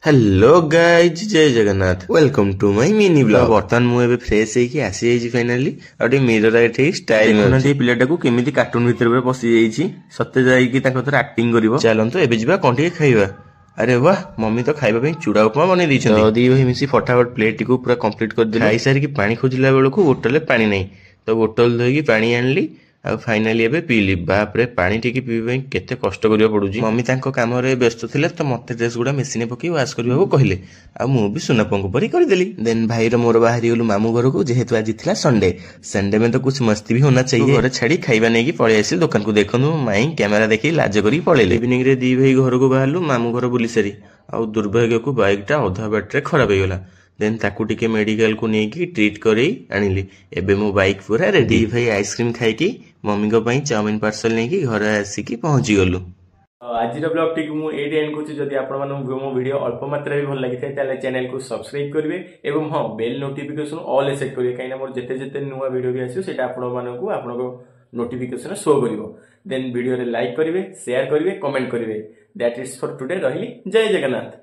Hello guys जय Jagannath welcome to my mini blog. बर्तमान मु एबे फ्रेश हेकी आसी जाइछि फाइनली आ टे मिरर एठी स्टाइल में अछि। पिलाटाकू केमिति कार्टून भीतर पुरा पसि जाइछि सत्य जाइकि ताको तोर एक्टिंग करबो। चलंतु एबे जिबा कोन टिके खाइबा। अरे वाह मम्मी तो खाइबा पे चूड़ा उपमा बने दैछन्ती। तो दी भाई मिसी फटाफट प्लेट को पूरा कंप्लीट कर दिले। खाइ सारी की पानी खोजिला बेलको बोतल पानी नहीं तो बोतल धोई पानी आनली आ फाइनली एबे पीली। बाप रे पानी टिके पीबे केते कष्ट करियो पडुजी। मम्मी तांको काम रे व्यस्त थिले तो मते ड्रेस गुडा मशीन पकी वाश करबा कहले आ मु भी सुनापंको परी कर देली। देन भाई रो मोर बाहरी गलु मामू घर को जेहेतु आज थिला संडे संडे में तो कुछ मस्ती भी होना चाहिए। घर छाड़ी खाइबा नै की पळे आसी दुकान को देखनु माई कैमरा देखि लाज करी पळेले। इवनिंग रे दी भाई घर को बाहरलु मामू घर बुली सारी आ दुर्भाग्य को बाइक टा अधा बाट रे खराब हो गला। देन ताकू टिके मेडिकल को नेकी ट्रीट करी आनिली। एबे मो बाइक पूरा रेडी। भाई आइसक्रीम खाइकी मम्मी को पई चाउमिन पार्सल नेकी घर आसिकी पहुंची गलु। आज ब्लॉग टी मु एडी एंड करछि। जदि आपण मानू मो वीडियो अल्प मात्रा भी भल लागि थाए ताले चैनल को सब्सक्राइब करिवे एवं हां बेल नोटिफिकेशन ऑल सेट करिवे काइना मोर जेते जेते नुवा वीडियो भी आसी सेटा आपण मानू आपनको नोटिफिकेशन शो करिवो। देन वीडियो रे लाइक करिवे शेयर करिवे कमेंट करिवे। That is for today. रहिली जय जगन्नाथ।